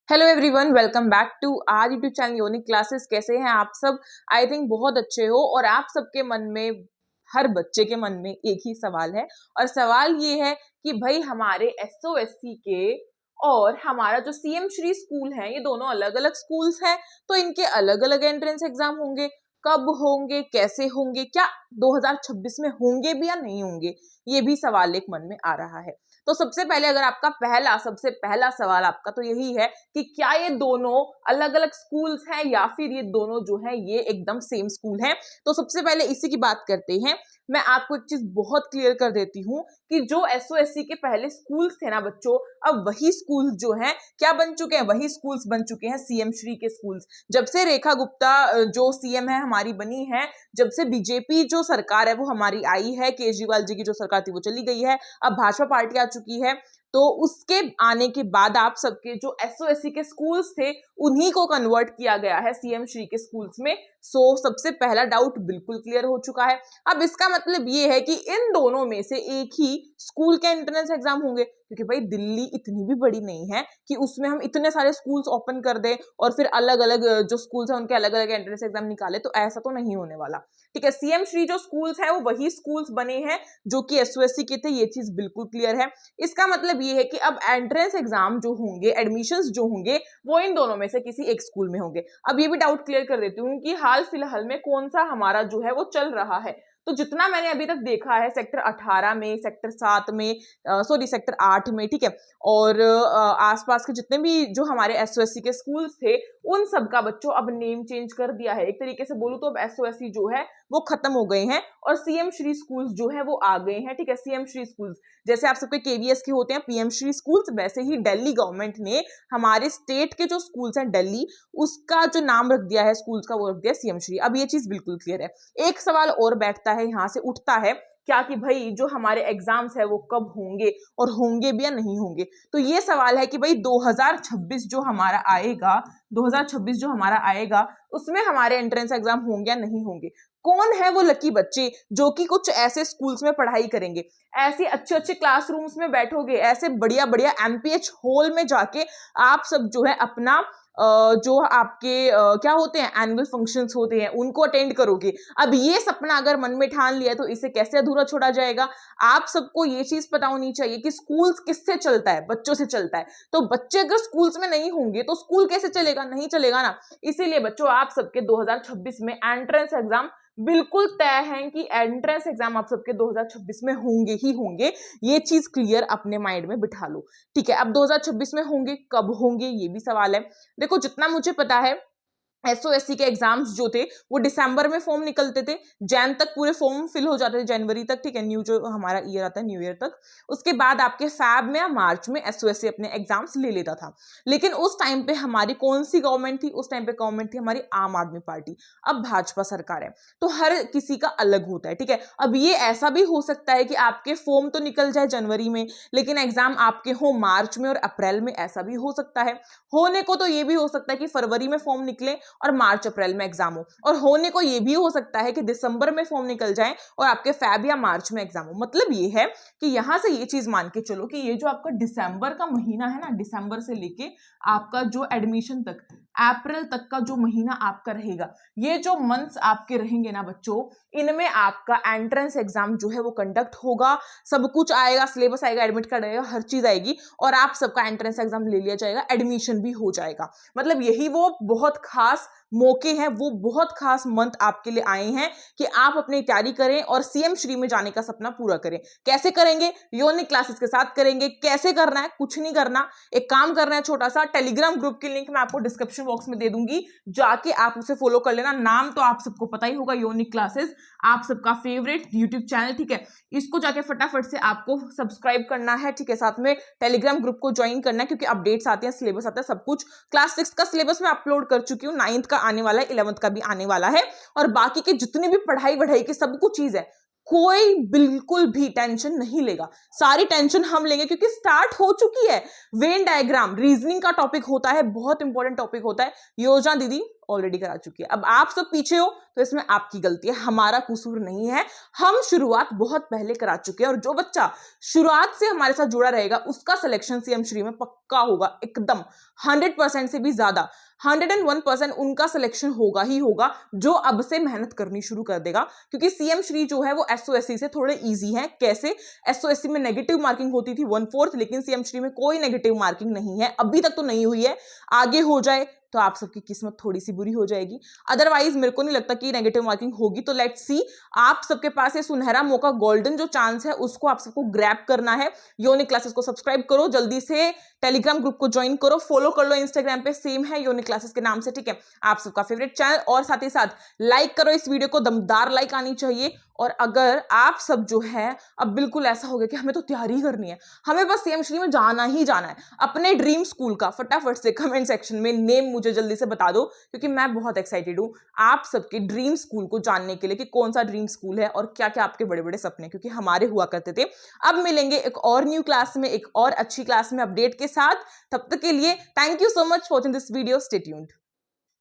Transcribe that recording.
Hello everyone, welcome back to our YouTube channel unique classes. कैसे हैं आप सब? आई थिंक बहुत अच्छे हो। और आप सबके मन में, हर बच्चे के मन में एक ही सवाल है, और सवाल ये है कि भाई हमारे एसओएससी के और हमारा जो सीएम श्री स्कूल है, ये दोनों अलग अलग स्कूल्स हैं, तो इनके अलग अलग एंट्रेंस एग्जाम होंगे। कब होंगे, कैसे होंगे, क्या 2026 में होंगे भी या नहीं होंगे, ये भी सवाल एक मन में आ रहा है। तो सबसे पहले अगर आपका सबसे पहला सवाल आपका तो यही है कि क्या ये दोनों अलग अलग स्कूल्स हैं या फिर ये दोनों जो है ये एकदम सेम स्कूल हैं। तो सबसे पहले इसी की बात करते हैं। मैं आपको एक चीज बहुत क्लियर कर देती हूँ कि जो एसओएससी के पहले स्कूल्स थे ना बच्चों, अब वही स्कूल्स जो हैं क्या बन चुके हैं, वही स्कूल्स बन चुके हैं सीएम श्री के स्कूल्स। जब से रेखा गुप्ता जो सीएम है हमारी बनी है, जब से बीजेपी जो सरकार है वो हमारी आई है, केजरीवाल जी की जो सरकार थी वो चली गई है, अब भाजपा पार्टी आ चुकी है, तो उसके आने के बाद आप सबके जो एसओएससी के स्कूल्स थे उन्हीं को कन्वर्ट किया गया है सीएम श्री के स्कूल्स में। सो सबसे पहला डाउट बिल्कुल क्लियर हो चुका है। अब इसका मतलब ये है कि इन दोनों में से एक ही स्कूल के एंट्रेंस एग्जाम होंगे, क्योंकि भाई दिल्ली इतनी भी बड़ी नहीं है कि उसमें हम इतने सारे स्कूल्स ओपन कर दें और फिर अलग अलग जो स्कूल्स हैं उनके अलग अलग एंट्रेंस एग्जाम निकाले, तो ऐसा तो नहीं होने वाला। ठीक है, सीएम श्री जो स्कूल्स हैं वो वही स्कूल्स बने हैं जो कि एसओएससी के थे, ये चीज बिल्कुल क्लियर है। इसका मतलब ये है कि अब एंट्रेंस एग्जाम जो होंगे, एडमिशंस जो होंगे, वो इन दोनों में से किसी एक स्कूल में होंगे। अब ये भी डाउट क्लियर कर देती हूँ कि हाल फिलहाल में कौन सा हमारा जो है वो चल रहा है। तो जितना मैंने अभी तक देखा है, सेक्टर 18 में, सेक्टर 7 में, सेक्टर 8 में, ठीक है, और आसपास के जितने भी जो हमारे एसओएससी के स्कूल्स थे उन सब का बच्चों अब नेम चेंज कर दिया है। एक तरीके से बोलूं तो अब एसओएससी जो है वो खत्म हो गए हैं और सीएम श्री स्कूल्स जो है वो आ गए हैं। ठीक है, सीएम श्री स्कूल्स जैसे आप सबके केवीएस के होते हैं पीएम श्री स्कूल्स, वैसे ही दिल्ली गवर्नमेंट ने हमारे स्टेट के जो स्कूल्स हैं दिल्ली, उसका जो नाम रख दिया है स्कूल्स का, वो रख दिया सीएम श्री। अब ये चीज बिल्कुल क्लियर है। एक सवाल और बैठता है, यहां से उठता है क्या कि भाई जो हमारे एग्जाम्स है वो कब होंगे और होंगे भी या नहीं होंगे। तो ये सवाल है कि भाई 2026 जो हमारा आएगा, 2026 जो हमारा आएगा उसमें हमारे एंट्रेंस एग्जाम होंगे या नहीं होंगे। कौन है वो लकी बच्चे जो कि कुछ ऐसे स्कूल्स में पढ़ाई करेंगे, ऐसे अच्छे अच्छे क्लासरूम्स में बैठोगे, ऐसे बढ़िया बढ़िया एमपीएच हॉल में जाके आप सब जो है अपना जो आपके क्या होते हैं एनुअल फंक्शंस होते हैं उनको अटेंड करोगे। अब ये सपना अगर मन में ठान लिया तो इसे कैसे अधूरा छोड़ा जाएगा। आप सबको ये चीज पता होनी चाहिए कि स्कूल्स किससे चलता है, बच्चों से चलता है। तो बच्चे अगर स्कूल्स में नहीं होंगे तो स्कूल कैसे चलेगा, नहीं चलेगा ना। इसीलिए बच्चों आप सबके 2026 में एंट्रेंस एग्जाम बिल्कुल तय है कि एंट्रेंस एग्जाम आप सबके 2026 में होंगे ही होंगे। ये चीज क्लियर अपने माइंड में बिठा लो। ठीक है, अब 2026 में होंगे, कब होंगे ये भी सवाल है। देखो जितना मुझे पता है एसओएससी के एग्जाम्स जो थे वो दिसंबर में फॉर्म निकलते थे, जैन तक पूरे फॉर्म फिल हो जाते थे, जनवरी तक। ठीक है, न्यू जो हमारा ईयर आता है न्यू ईयर तक, उसके बाद आपके फैब में या मार्च में एसओएससी अपने एग्जाम्स ले लेता था। लेकिन उस टाइम पे हमारी कौन सी गवर्नमेंट थी, उस टाइम पे गवर्नमेंट थी हमारी आम आदमी पार्टी। अब भाजपा सरकार है, तो हर किसी का अलग होता है। ठीक है, अब ये ऐसा भी हो सकता है कि आपके फॉर्म तो निकल जाए जनवरी में लेकिन एग्जाम आपके हो मार्च में और अप्रैल में, ऐसा भी हो सकता है। होने को तो ये भी हो सकता है कि फरवरी में फॉर्म निकले और मार्च अप्रैल में एग्जाम हो, और होने को ये भी हो सकता है कि दिसंबर में फॉर्म निकल जाए और आपके फैब या मार्च में एग्जाम हो। मतलब ये है कि यहां से ये चीज मान के चलो कि ये जो आपका दिसंबर का महीना है ना, दिसंबर से लेके आपका जो एडमिशन तक अप्रैल तक का जो महीना आपका रहेगा, ये जो मंथ्स आपके रहेंगे ना बच्चों, इनमें आपका एंट्रेंस एग्जाम जो है वो कंडक्ट होगा। सब कुछ आएगा, सिलेबस आएगा, एडमिट कार्ड आएगा, हर चीज आएगी और आप सबका एंट्रेंस एग्जाम ले लिया जाएगा, एडमिशन भी हो जाएगा। मतलब यही वो बहुत खास मौके हैं, वो बहुत खास मंथ आपके लिए आए हैं कि आप अपनी तैयारी करें और सीएम श्री में जाने का सपना पूरा करें। कैसे करेंगे? यूनिक क्लासेस के साथ करेंगे। कैसे करना है? कुछ नहीं करना, एक काम करना है छोटा सा, टेलीग्राम ग्रुप की लिंक मैं आपको डिस्क्रिप्शन बॉक्स में दे दूंगी, जाके आप उसे फॉलो कर लेना। नाम तो आप सबको पता ही होगा, यूनिक क्लासेस, आप सबका फेवरेट यूट्यूब चैनल। ठीक है, इसको जाके फटाफट से आपको सब्सक्राइब करना है। ठीक है, साथ में टेलीग्राम ग्रुप को ज्वाइन करना है क्योंकि अपडेट्स आते हैं, सिलेबस आता है, सब कुछ। क्लास 6 का सिलेबस मैं अपलोड कर चुकी हूँ, 9th का आने वाला है, 11th का भी आने वाला है, और बाकी के जितनी भी पढ़ाई वढ़ाई की सब कुछ चीज है कोई बिल्कुल भी टेंशन नहीं लेगा, सारी टेंशन हम लेंगे क्योंकि स्टार्ट हो चुकी है। वेन डायग्राम रीजनिंग का टॉपिक होता है, बहुत इंपॉर्टेंट टॉपिक होता है, योजना दीदी ऑलरेडी करा चुकी है। अब आप सब पीछे हो तो इसमें आपकी गलती है, हमारा कसूर नहीं है। हम शुरुआत बहुत पहले करा चुके हैं और जो बच्चा शुरुआत से हमारे साथ जुड़ा रहेगा उसका सिलेक्शन सीएम श्री में पक्का होगा, एकदम 100% से भी ज्यादा, 101% उनका सिलेक्शन होगा ही होगा, जो अब से मेहनत करनी शुरू कर देगा। क्योंकि सीएम श्री जो है वो एसओएससी से थोड़े इजी है। कैसे? एसओएससी में नेगेटिव मार्किंग होती थी 1/4, लेकिन सीएम श्री में कोई नेगेटिव मार्किंग नहीं है, अभी तक तो नहीं हुई है। आगे हो जाए तो आप सबकी किस्मत थोड़ी सी बुरी हो जाएगी, अदरवाइज मेरे को नहीं लगता कि नेगेटिव मार्किंग होगी। तो लेट्स सी, आप सबके पास ये सुनहरा मौका, गोल्डन जो चांस है उसको आप सबको ग्रैब करना है। योनिक क्लासेस को सब्सक्राइब करो, जल्दी से टेलीग्राम ग्रुप को ज्वाइन करो, फॉलो कर लो, इंस्टाग्राम पे सेम है योनिक क्लासेस के नाम से, ठीक है, आप सबका फेवरेट चैनल। और साथ ही साथ लाइक करो इस वीडियो को, दमदार लाइक आनी चाहिए। और अगर आप सब जो है अब बिल्कुल ऐसा हो गया कि हमें तो तैयारी करनी है, हमें बस सीएम श्री में जाना ही जाना है, अपने ड्रीम स्कूल का फटाफट से कमेंट सेक्शन में नेम मुझे जल्दी से बता दो, क्योंकि मैं बहुत एक्साइटेड हूं आप सबके ड्रीम स्कूल को जानने के लिए कि कौन सा ड्रीम स्कूल है और क्या क्या आपके बड़े बड़े सपने, क्योंकि हमारे हुआ करते थे। अब मिलेंगे एक और न्यू क्लास में, एक और अच्छी क्लास में अपडेट के साथ। तब तक के लिए thank you so much for watching this video, stay tuned.